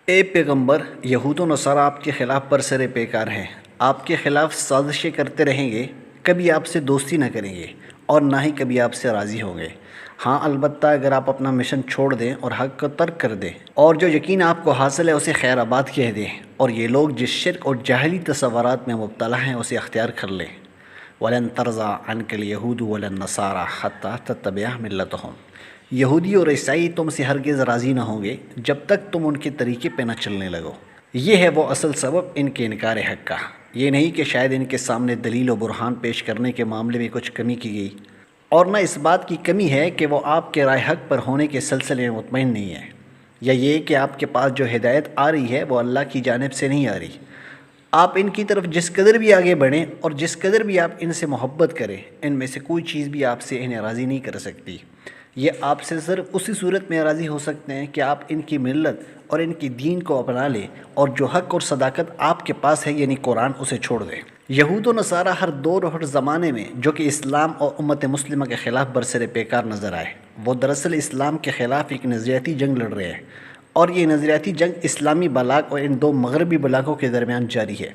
اے پیغمبر، یہود و نصارہ آپ کے خلاف برسر پیکار ہیں، آپ کے خلاف سازشیں کرتے رہیں گے، کبھی آپ سے دوستی نہ کریں گے اور نہ ہی کبھی آپ سے راضی ہوں گے۔ ہاں البتہ اگر آپ اپنا مشن چھوڑ دیں اور حق کو ترک کر دیں اور جو یقین آپ کو حاصل ہے اسے خیر آباد کہہ دیں، اور یہ لوگ جس شرک اور جاہلی تصورات میں مبتلا ہیں اسے اختیار کر لیں۔ وَلَن تَرْضَىٰ عَنْكَ الْيَهُودُ وَلَا النَّصَارَىٰ حَتَّىٰ تَتَّبِعَ مِلَّتَهُمْ۔ یہودی اور عیسائی تم سے ہرگز راضی نہ ہوں گے جب تک تم ان کے طریقے پہ نہ چلنے لگو۔ یہ ہے وہ اصل سبب ان کے انکار حق کا، یہ نہیں کہ شاید ان کے سامنے دلیل و برہان پیش کرنے کے معاملے میں کچھ کمی کی گئی، اور نہ اس بات کی کمی ہے کہ وہ آپ کے رائے حق پر ہونے کے سلسلے میں مطمئن نہیں ہے، یا یہ کہ آپ کے پاس جو ہدایت آ رہی ہے وہ اللہ کی جانب سے نہیں آ رہی۔ آپ ان کی طرف جس قدر بھی آگے بڑھیں اور جس قدر بھی آپ ان سے محبت کریں، ان میں سے کوئی چیز بھی آپ سے انہیں راضی نہیں کر سکتی۔ یہ آپ سے صرف اسی صورت میں راضی ہو سکتے ہیں کہ آپ ان کی ملت اور ان کی دین کو اپنا لیں اور جو حق اور صداقت آپ کے پاس ہے یعنی قرآن، اسے چھوڑ دیں۔ یہود و نصارہ ہر دور اور ہر زمانے میں جو کہ اسلام اور امت مسلمہ کے خلاف برسر پیکار نظر آئے، وہ دراصل اسلام کے خلاف ایک نظریاتی جنگ لڑ رہے ہیں، اور یہ نظریاتی جنگ اسلامی بلاک اور ان دو مغربی بلاکوں کے درمیان جاری ہے۔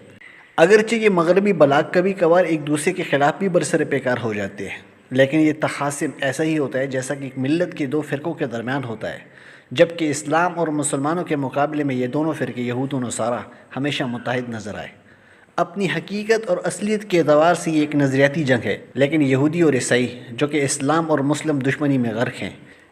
اگرچہ یہ مغربی بلاک کبھی کبھار ایک دوسرے کے خلاف بھی برسر پیکار ہو جاتے ہیں، لیکن یہ تخاصم ایسا ہی ہوتا ہے جیسا کہ ایک ملت کے دو فرقوں کے درمیان ہوتا ہے، جبکہ اسلام اور مسلمانوں کے مقابلے میں یہ دونوں فرقے یہود و نصارہ ہمیشہ متحد نظر آئے۔ اپنی حقیقت اور اصلیت کے اعتبار سے یہ ایک نظریاتی جنگ ہے، لیکن یہودی اور عیسائی جو کہ اسلام اور مسلم دشمنی میں غرق ہیں،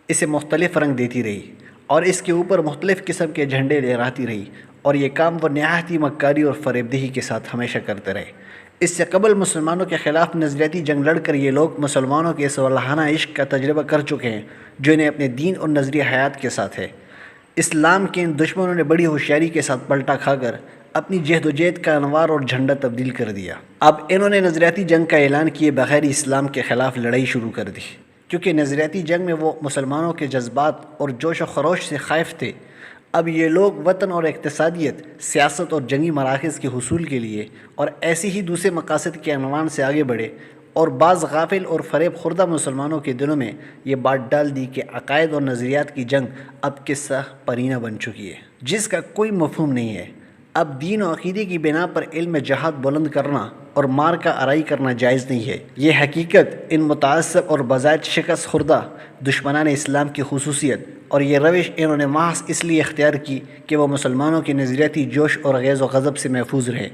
اسے مختلف رنگ دیتی رہی اور اس کے اوپر مختلف قسم کے جھنڈے لہراتی رہی، اور یہ کام وہ نہایت ہی مکاری اور فریب دہی کے ساتھ ہمیشہ کرتے رہے۔ اس سے قبل مسلمانوں کے خلاف نظریاتی جنگ لڑ کر یہ لوگ مسلمانوں کے اس والہانہ عشق کا تجربہ کر چکے ہیں جو انہیں اپنے دین اور نظریہ حیات کے ساتھ ہے۔ اسلام کے ان دشمنوں نے بڑی ہوشیاری کے ساتھ پلٹا کھا کر اپنی جہد و جہد کا انوار اور جھنڈا تبدیل کر دیا۔ اب انہوں نے نظریاتی جنگ کا اعلان کیے بغیر اسلام کے خلاف لڑائی شروع کر دی، کیونکہ نظریاتی جنگ میں وہ مسلمانوں کے جذبات اور جوش و خروش سے خائف تھے۔ اب یہ لوگ وطن اور اقتصادیت، سیاست اور جنگی مراکز کے حصول کے لیے اور ایسے ہی دوسرے مقاصد کے عنوان سے آگے بڑھے، اور بعض غافل اور فریب خوردہ مسلمانوں کے دلوں میں یہ بات ڈال دی کہ عقائد اور نظریات کی جنگ اب قصہ پرینہ بن چکی ہے جس کا کوئی مفہوم نہیں ہے۔ اب دین و عقیدے کی بنا پر علم جہاد بلند کرنا اور مار کا آرائی کرنا جائز نہیں ہے۔ یہ حقیقت ان متعصب اور بذات شکست خوردہ دشمنان اسلام کی خصوصیت، اور یہ روش انہوں نے محض اس لیے اختیار کی کہ وہ مسلمانوں کے نظریاتی جوش اور غیظ و غضب سے محفوظ رہیں،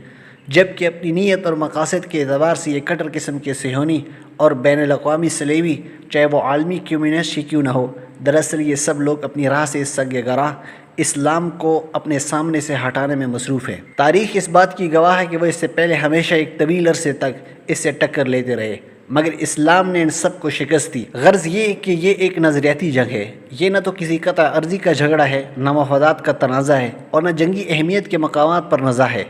جبکہ اپنی نیت اور مقاصد کے اعتبار سے یہ کٹر قسم کے صہیونی اور بین الاقوامی صلیبی، چاہے وہ عالمی کمیونسٹ ہی کیوں نہ ہو، دراصل یہ سب لوگ اپنی راہ سے سگ گراہ اسلام کو اپنے سامنے سے ہٹانے میں مصروف ہیں۔ تاریخ اس بات کی گواہ ہے کہ وہ اس سے پہلے ہمیشہ ایک طویل عرصے تک اس سے ٹکر لیتے رہے، مگر اسلام نے ان سب کو شکست دی۔ غرض یہ کہ یہ ایک نظریاتی جنگ ہے، یہ نہ تو کسی قطع ارضی کا جھگڑا ہے، نہ مفادات کا تنازع ہے، اور نہ جنگی اہمیت کے مقامات پر نزاع ہے۔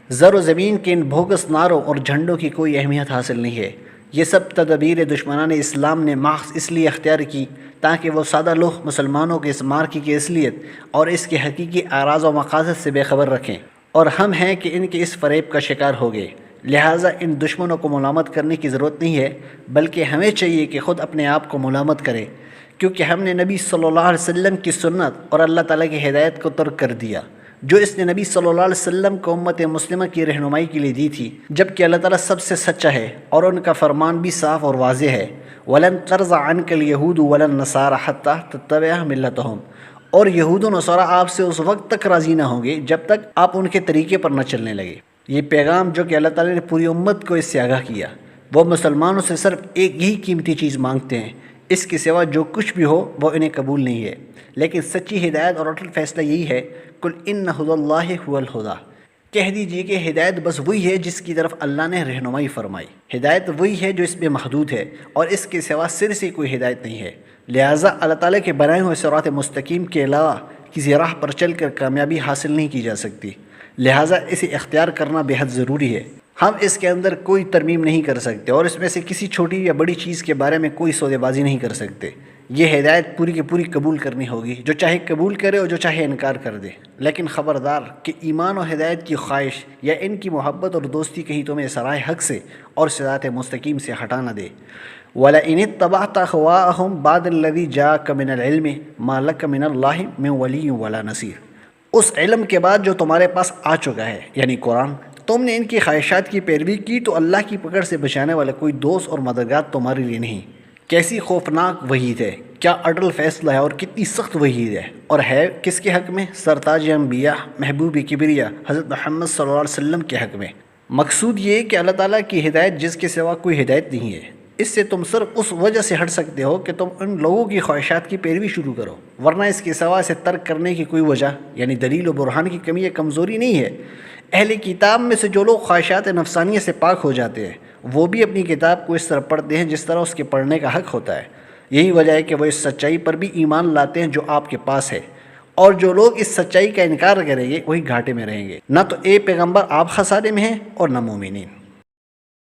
زر و زمین کے ان بھوگس نعروں اور جھنڈوں کی کوئی اہمیت حاصل نہیں ہے۔ یہ سب تدابیر دشمنان اسلام نے محض اس لیے اختیار کی تاکہ وہ سادہ لوح مسلمانوں کے اس مارکے کی اصلیت اور اس کے حقیقی اعراض و مقاصد سے بے خبر رکھیں، اور ہم ہیں کہ ان کے اس فریب کا شکار ہو گئے۔ لہٰذا ان دشمنوں کو ملامت کرنے کی ضرورت نہیں ہے، بلکہ ہمیں چاہیے کہ خود اپنے آپ کو ملامت کریں، کیونکہ ہم نے نبی صلی اللہ علیہ وسلم کی سنت اور اللہ تعالیٰ کی ہدایت کو ترک کر دیا جو اس نے نبی صلی اللہ علیہ وسلم کو امت مسلمہ کی رہنمائی کے لیے دی تھی، جبکہ اللہ تعالیٰ سب سے سچا ہے اور ان کا فرمان بھی صاف اور واضح ہے۔ وَلَن تَرْضَىٰ عَنْكَ الْيَهُودُ وَلَا النَّصَارَىٰ حَتَّىٰ تَتَّبِعَ مِلَّتَهُمْ، اور یہود و نصارہ آپ سے اس وقت تک راضی نہ ہوں گے جب تک آپ ان کے طریقے پر نہ چلنے لگے۔ یہ پیغام جو کہ اللہ تعالیٰ نے پوری امت کو اس سے آگاہ کیا، وہ مسلمانوں سے صرف ایک ہی قیمتی چیز مانگتے ہیں، اس کے سوا جو کچھ بھی ہو وہ انہیں قبول نہیں ہے۔ لیکن سچی ہدایت اور اٹل فیصلہ یہی ہے، قُلْ إِنَّ هُدَى اللَّهِ هُوَ الْهُدَىٰ، کہہ دیجئے کہ ہدایت بس وہی ہے جس کی طرف اللہ نے رہنمائی فرمائی۔ ہدایت وہی ہے جو اس میں محدود ہے، اور اس کے سوا سر سے کوئی ہدایت نہیں ہے۔ لہٰذا اللہ تعالیٰ کے بنائے ہوئے صراط مستقیم کے علاوہ کسی راہ پر چل کر کامیابی حاصل نہیں کی جا سکتی، لہٰذا اسے اختیار کرنا بے حد ضروری ہے۔ ہم اس کے اندر کوئی ترمیم نہیں کر سکتے اور اس میں سے کسی چھوٹی یا بڑی چیز کے بارے میں کوئی سودے بازی نہیں کر سکتے۔ یہ ہدایت پوری کی پوری قبول کرنی ہوگی، جو چاہے قبول کرے اور جو چاہے انکار کر دے، لیکن خبردار کہ ایمان و ہدایت کی خواہش یا ان کی محبت اور دوستی کہیں تمہیں سرائے حق سے اور صراط مستقیم سے ہٹا نہ دے۔ وَلَئِنِ اتَّبَعْتَ أَهْوَاءَهُمْ بَعْدَ الَّذِي جَاءَكَ مِنَ الْعِلْمِ مَا لَكَ مِنَ اللَّهِ مِنْ وَلِيٍّ وَلَا نَصِيرٍ، اس علم کے بعد جو تمہارے پاس آ چکا ہے یعنی قرآن، تم نے ان کی خواہشات کی پیروی کی تو اللہ کی پکڑ سے بچانے والا کوئی دوست اور مددگار تمہارے لیے نہیں۔ کیسی خوفناک وعید ہے، کیا اٹل فیصلہ ہے اور کتنی سخت وعید ہے، اور ہے کس کے حق میں؟ سرتاج انبیاء محبوب کبریاء حضرت محمد صلی اللہ علیہ وسلم کے حق میں۔ مقصود یہ کہ اللہ تعالیٰ کی ہدایت جس کے سوا کوئی ہدایت نہیں ہے، اس سے تم صرف اس وجہ سے ہٹ سکتے ہو کہ تم ان لوگوں کی خواہشات کی پیروی شروع کرو، ورنہ اس کے سوا اسے ترک کرنے کی کوئی وجہ یعنی دلیل و برہان کی کمی یا کمزوری نہیں ہے۔ اہل کتاب میں سے جو لوگ خواہشات نفسانیہ سے پاک ہو جاتے ہیں، وہ بھی اپنی کتاب کو اس طرح پڑھتے ہیں جس طرح اس کے پڑھنے کا حق ہوتا ہے۔ یہی وجہ ہے کہ وہ اس سچائی پر بھی ایمان لاتے ہیں جو آپ کے پاس ہے، اور جو لوگ اس سچائی کا انکار کریں گے وہی گھاٹے میں رہیں گے۔ نہ تو اے پیغمبر آپ خسارے میں ہیں اور نہ مومنین۔